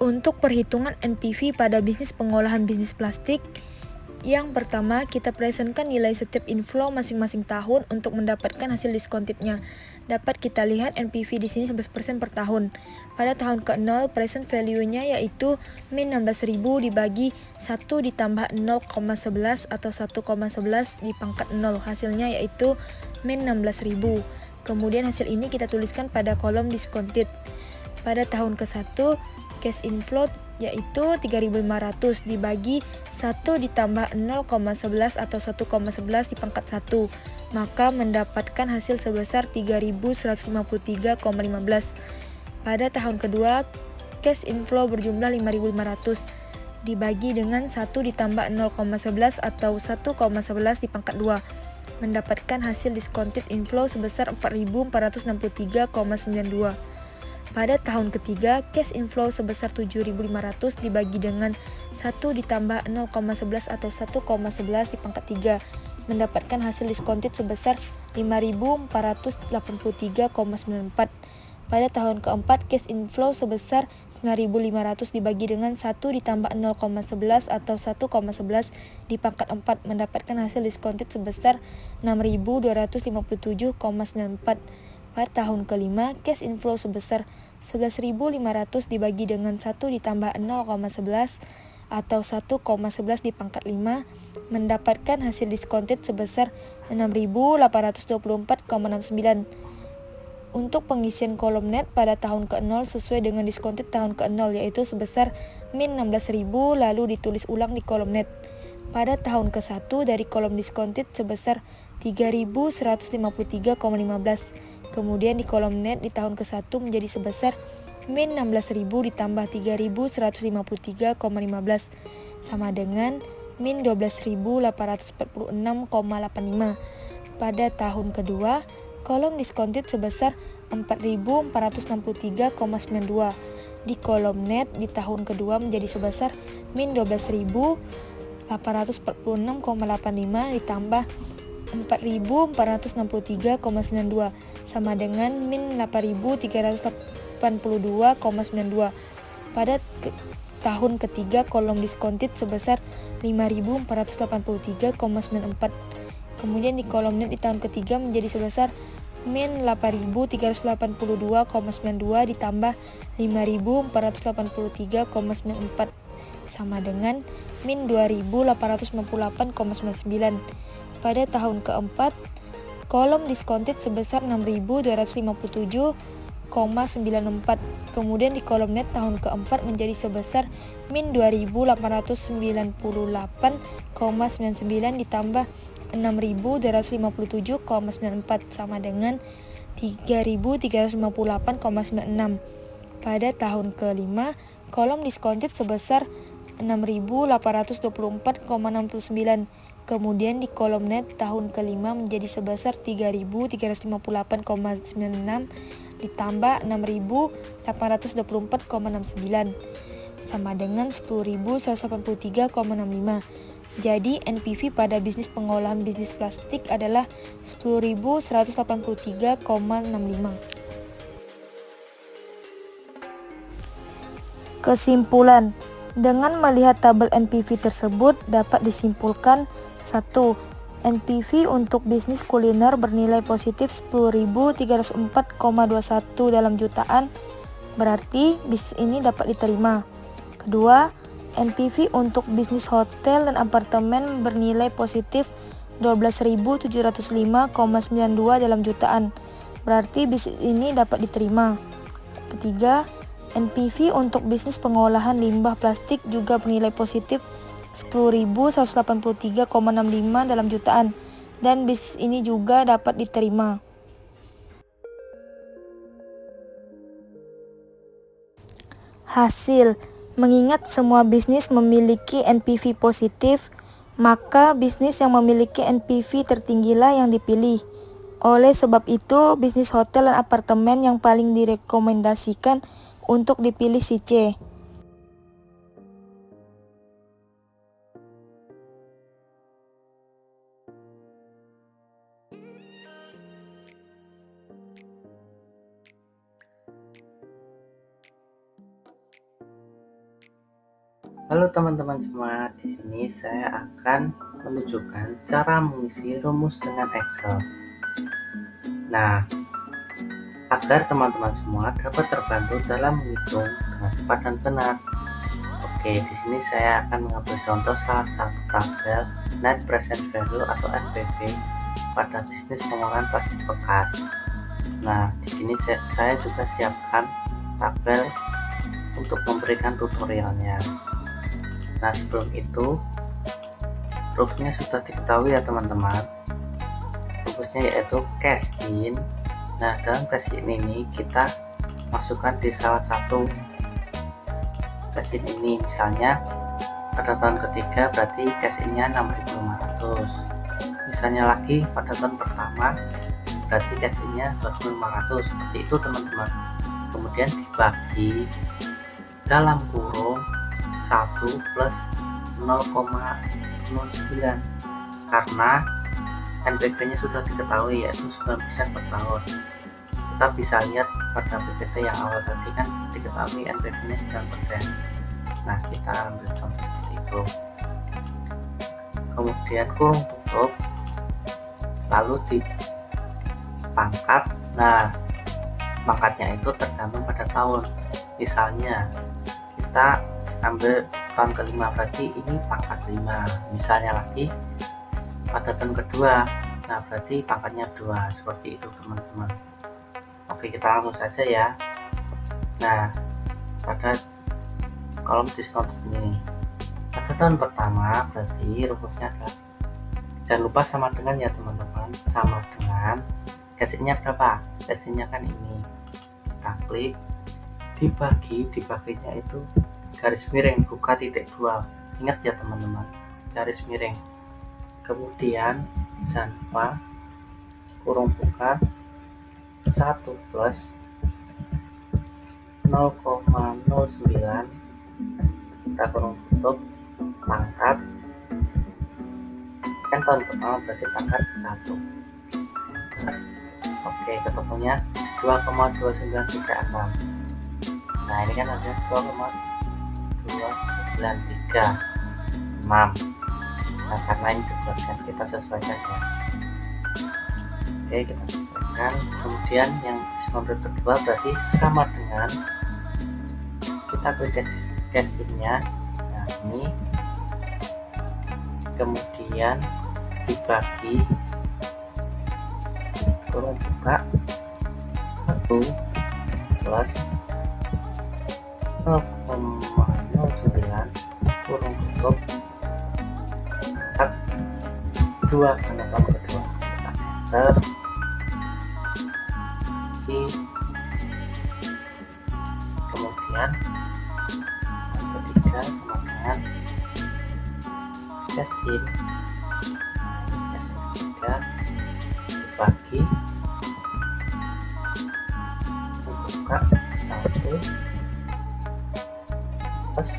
Untuk perhitungan NPV pada bisnis pengolahan bisnis plastik, yang pertama kita presentkan nilai setiap inflow masing-masing tahun untuk mendapatkan hasil diskontednya. Dapat kita lihat NPV di sini 11% per tahun. Pada tahun ke-0 present value-nya yaitu min 16.000 dibagi 1 ditambah 0,11 atau 1,11 di pangkat 0. Hasilnya yaitu min 16.000. Kemudian hasil ini kita tuliskan pada kolom discounted. Pada tahun ke-1 cash inflow yaitu 3.500 dibagi 1 ditambah 0,11 atau 1,11 di pangkat 1, maka mendapatkan hasil sebesar 3.153,15. Pada tahun kedua, cash inflow berjumlah 5.500 dibagi dengan 1 ditambah 0,11 atau 1,11 di pangkat 2, mendapatkan hasil discounted inflow sebesar 4.463,92. Pada tahun ketiga, cash inflow sebesar 7.500 dibagi dengan 1 ditambah 0,11 atau 1,11 di pangkat 3, mendapatkan hasil discounted sebesar 5.483,94. Pada tahun keempat, cash inflow sebesar 9.500 dibagi dengan 1 ditambah 0,11 atau 1,11 di pangkat 4, mendapatkan hasil discounted sebesar 6.257,94. Pada tahun kelima, cash inflow sebesar 11.500 dibagi dengan 1 ditambah 0,11 atau 1,11 di pangkat 5, mendapatkan hasil discounted sebesar 6.824,69. Untuk pengisian kolom net pada tahun ke-0 sesuai dengan discounted tahun ke-0 yaitu sebesar min 16.000 lalu ditulis ulang di kolom net. Pada tahun ke-1 dari kolom discounted sebesar 3.153,15. Kemudian di kolom net di tahun ke-1 menjadi sebesar min 16.000 ditambah 3.153,15 sama dengan min 12.846,85. Pada tahun kedua, kolom discounted sebesar 4.463,92. Di kolom net di tahun kedua menjadi sebesar min 12.846,85 ditambah 4.463,92 sama dengan min 8.382,92. Pada tahun ketiga, kolom discounted sebesar 5.483,94. Kemudian di kolom net di tahun ketiga menjadi sebesar min 8.382,92 ditambah 5.483,94 sama dengan min 2.898,99. Pada tahun keempat, kolom discounted sebesar 6.257,94. Kemudian di kolom net tahun keempat menjadi sebesar min 2.898,99 ditambah 6.257,94 sama dengan 3.358,96. Pada tahun kelima, kolom discounted sebesar 6.824,69. Kemudian di kolom net tahun kelima menjadi sebesar 3.358,96 ditambah 6.824,69 sama dengan 10.183,65. Jadi NPV pada bisnis pengolahan bisnis plastik adalah 10.183,65. Kesimpulan, dengan melihat tabel NPV tersebut dapat disimpulkan 1. NPV untuk bisnis kuliner bernilai positif 10.304,21 dalam jutaan, berarti bisnis ini dapat diterima. Kedua, NPV untuk bisnis hotel dan apartemen bernilai positif 12.705,92 dalam jutaan, berarti bisnis ini dapat diterima. Ketiga, NPV untuk bisnis pengolahan limbah plastik juga bernilai positif 10.183,65 dalam jutaan, dan bisnis ini juga dapat diterima. Hasil, mengingat semua bisnis memiliki NPV positif, maka bisnis yang memiliki NPV tertinggilah yang dipilih. Oleh sebab itu, bisnis hotel dan apartemen yang paling direkomendasikan untuk dipilih si C. Halo teman-teman semua, di sini saya akan menunjukkan cara mengisi rumus dengan Excel. Nah, agar teman-teman semua dapat terbantu dalam menghitung dengan cepat dan benar. Oke, di sini saya akan mengambil contoh salah satu tabel Net Present Value atau NPV pada bisnis pengolahan plastik bekas. Nah, di sini saya juga siapkan tabel untuk memberikan tutorialnya. Nah, sebelum itu rumusnya sudah diketahui ya teman-teman. Rumusnya yaitu cash in. Nah, dalam cash in ini kita masukkan di salah satu cash in ini. Misalnya pada tahun ketiga berarti cash in-nya 6.500. Misalnya lagi pada tahun pertama berarti cash in-nya 2.500. Seperti itu teman-teman. Kemudian dibagi dalam kurung 1 plus 0,09 karena NPV nya sudah diketahui yaitu 9% per tahun. Kita bisa lihat pada PPT yang awal tadi kan diketahui NPV nya 9%. Nah, kita ambil contoh seperti itu. Kemudian kurung tutup, lalu dipangkat. Nah, pangkatnya itu tergantung pada tahun. Misalnya kita ambil tahun kelima berarti ini pangkat 5. Misalnya lagi pada tahun kedua, nah berarti pangkatnya 2. Seperti itu teman-teman. Oke, kita langsung saja ya. Nah, pada kolom diskon ini pada tahun pertama berarti rumusnya adalah, jangan lupa sama dengan ya teman-teman, sama dengan cash-nya berapa, cash-nya kan ini, kita klik dibaginya itu garis miring buka titik 2. Ingat ya teman-teman, garis miring. Kemudian jangan lupa kurung buka 1 plus 0,09, kita kurung tutup, pangkat kan tahun pertama berarti pangkat 1. Oke, ketemunya 2,2936. Nah, ini kan ada 2,293 Nah, karena ini dibuatkan, kita sesuaikan ya. Oke, kita sesuaikan. Kemudian yang diskon kedua berarti sama dengan kita klik cash in-nya. Nah, ini kemudian dibagi kurung buka 1 plus 0,09 kurung tutup 2 karena tahun kedua. Kita enter. ketiga sama dengan cash in. Cash in ketiga dibagi buka 1 plus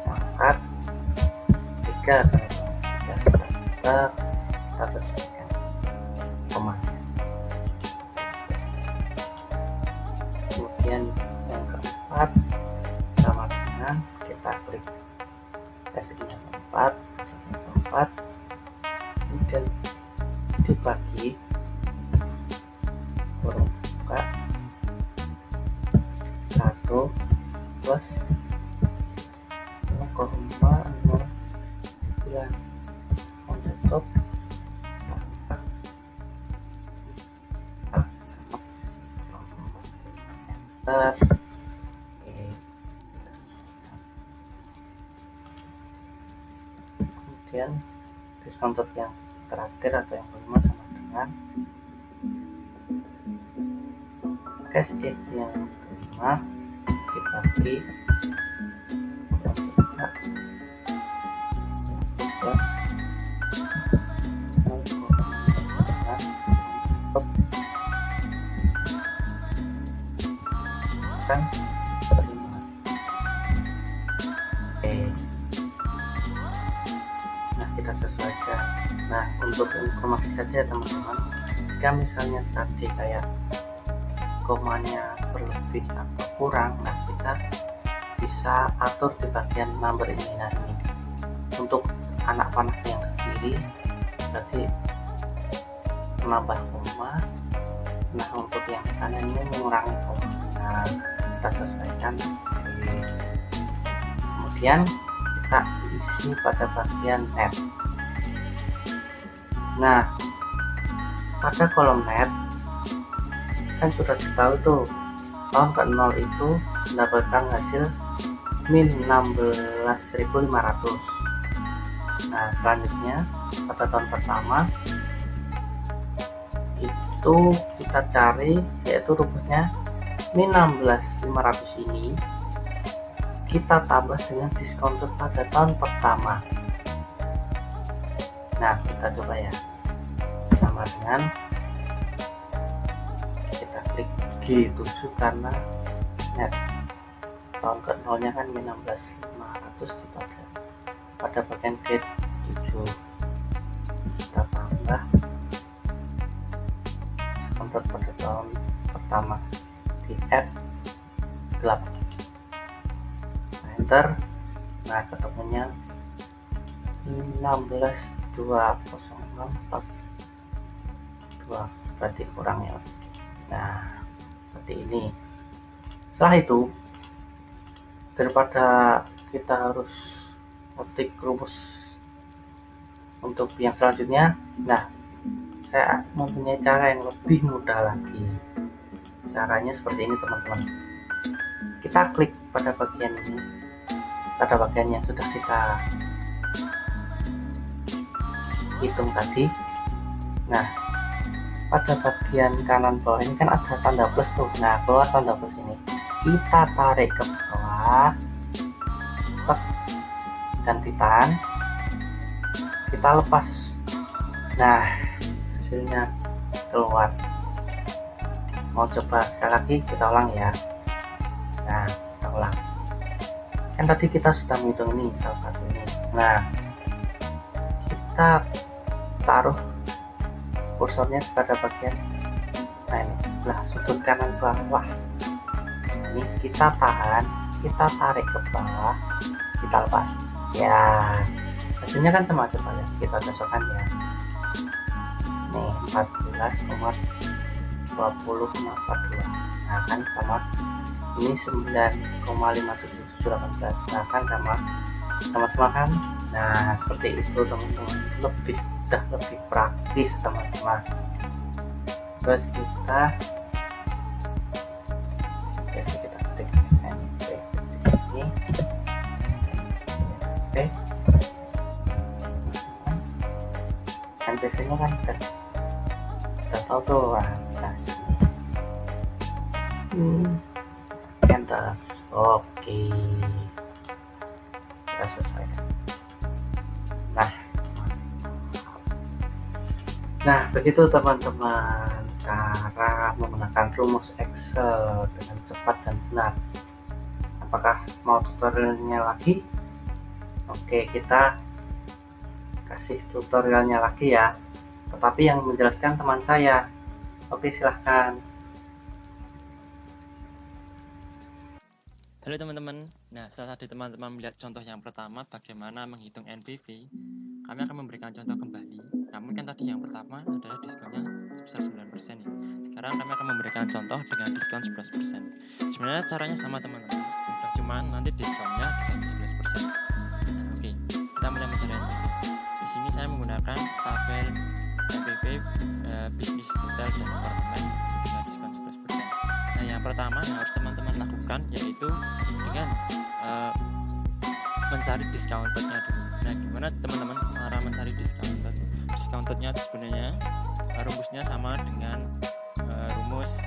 mengangkat 3 kita sesuaikan komanya. Kemudian yang keempat sama dengan kita klik SI yang keempat, kemudian dibagi kurung buka 1 plus 0,09 menutup kemudian diskon yang terakhir atau yang kelima sama dengan cash in yang kelima dibagi plus kan terima. Nah, kita sesuaikan. Nah, untuk informasi saja teman-teman, jika misalnya tadi kayak komanya berlebih atau kurang, nah kita bisa atur di bagian number ini. Nah, ini untuk anak panah yang ke kiri berarti menambah koma, nah untuk yang kanan ini mengurangi koma. Nah, kita sesuaikan. Kemudian kita isi pada bagian net. Nah, pada kolom net kan sudah ditahu tuh, tahun ke-0 itu mendapatkan hasil min 16.500. Nah, selanjutnya pada tahun pertama itu kita cari, yaitu rumusnya min 16.500 ini kita tambah dengan diskon pada tahun pertama. Nah, kita coba ya, sama dengan kita klik G7 karena net tahun ke-0 nya kan min 16.500 dibagi pada bagian G7, kita tambah diskon pada tahun pertama di F8, enter. Nah, ketemunya 16.206.42, berarti kurang ya. Nah, seperti ini. Setelah itu, daripada kita harus ngetik rumus untuk yang selanjutnya, nah saya mempunyai cara yang lebih mudah lagi. Caranya seperti ini teman-teman, kita klik pada bagian ini, pada bagian yang sudah kita hitung tadi. Nah, pada bagian kanan bawah ini kan ada tanda plus tuh. Nah, keluar tanda plus ini, kita tarik ke bawah, dan titan, kita lepas. Nah, hasilnya keluar. Mau coba sekali lagi, kita ulang ya. Nah, kita ulang. Kan tadi kita sudah menghitung ini, salah satu ini. Nah, kita taruh kursornya pada bagian, nah ini sebelah sudut kanan bawah. Ini kita tahan, kita tarik ke bawah, kita lepas. Ya, hasilnya kan sama, coba ya, kita cocokkan ya. Nih 14,20,42. Nah, kan sama ini 9,57718. Nah, kan sama-sama kan. Nah, seperti itu teman-teman, lebih praktis teman-teman. Terus kita ketik ini NPV nya kan kita tahu tuh. Nah, sini Enter. Oke, sudah selesai. Nah, begitu teman-teman cara menggunakan rumus Excel dengan cepat dan benar. Apakah mau tutorialnya lagi? Oke, kita kasih tutorialnya lagi ya, tetapi yang menjelaskan teman saya. Oke, silahkan. Halo teman-teman, nah setelah tadi teman-teman melihat contoh yang pertama bagaimana menghitung NPV, kami akan memberikan contoh kembali. Namun kan tadi yang pertama adalah diskonnya sebesar 9% ya. Sekarang kami akan memberikan contoh dengan diskon 11%. Sebenarnya caranya sama teman-teman, cuman nanti diskonnya diganti 11%. Nah, oke, kita mulai mencari NPV. Di sini saya menggunakan tabel NPV bisnis hotel dan apartemen dengan diskon 11%. Nah, yang pertama yang harus teman-teman lakukan yaitu dengan mencari discounted-nya dulu. Nah, gimana teman-teman cara mencari discounted? Discounted-nya sebenarnya rumusnya sama dengan rumus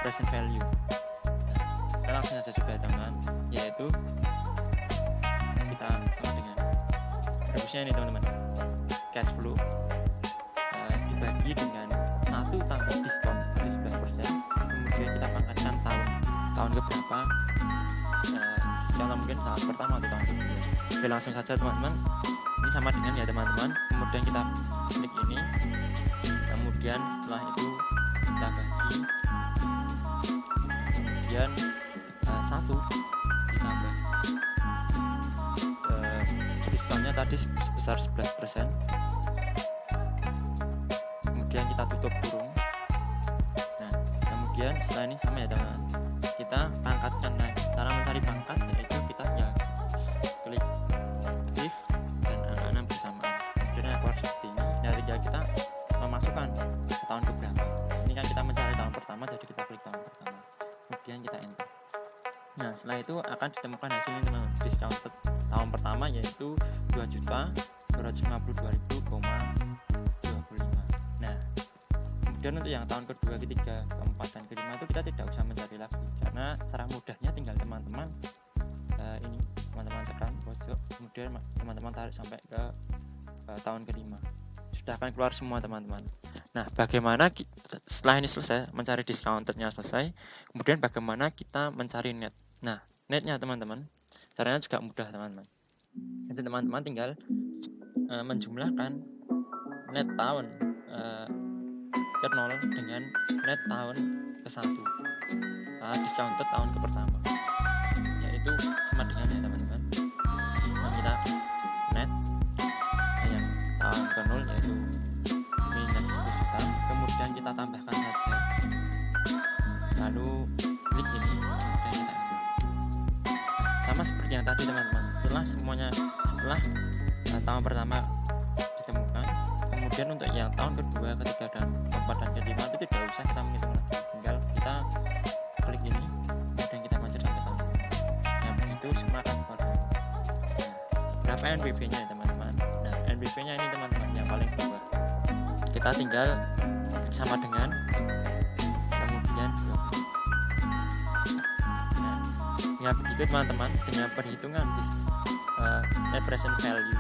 present value. Nah, kita langsung saja coba teman, yaitu kita sama dengan rumusnya ini teman-teman, cash flow dibagi dengan 1 tambah diskon dari 11%, kemudian kita pangkatkan tahun keberapa, diskon mungkin tahun pertama atau tahun kedua. Oke, langsung saja teman-teman, ini sama dengan ya teman-teman, kemudian kita klik ini, kemudian setelah itu kita bagi, kemudian 1 ditambah diskonnya tadi sebesar 11%, kemudian kita tutup kurung. Nah, kemudian setelah ini sama ya teman-teman, kita pangkatkan. Nah, cara mencari pangkat yaitu kita ya klik shift dan angka 6 bersamaan, kemudian keluar seperti ini. Nah, tinggal kita memasukkan tahun keberapa. Ini kan kita mencari tahun pertama, jadi kita klik tahun pertama, kemudian kita enter. Nah, setelah itu akan ditemukan hasilnya teman-teman. Discounted tahun pertama yaitu 2.252.000,25. Nah, kemudian untuk yang tahun kedua, ketiga, keempat, dan kelima itu kita tidak usah mencari lagi, karena cara mudahnya tinggal teman-teman ini teman-teman tekan pojok, kemudian teman-teman tarik sampai ke tahun kelima, sudah akan keluar semua teman-teman. Nah, bagaimana setelah ini selesai mencari discounted-nya selesai, kemudian bagaimana kita mencari net. Nah, netnya teman-teman caranya juga mudah teman-teman. Jadi teman-teman tinggal menjumlahkan net tahun ke 0 dengan net tahun ke 1, discounted tahun ke pertama, yaitu sama dengan ya teman-teman. Nah, kita net yang tahun ke 0 yaitu minus 10 juta, kemudian kita tambahkan saja, lalu klik ini, kemudian kita enter. Sama seperti yang tadi teman-teman, setelah tahun pertama ditemukan, kemudian untuk yang tahun kedua, ketiga, dan keempat, dan kelima itu tidak usah kita menghitung lagi, tinggal kita klik ini dan kita lanjut sampai tahun kelima. Nah, begitu semua akan keluar. Berapa NPV-nya ya teman-teman? Nah, NPV-nya ini teman-teman yang paling bawah, kita tinggal sama dengan kemudian 12. Nah, ya begitu teman-teman dengan perhitungan net present value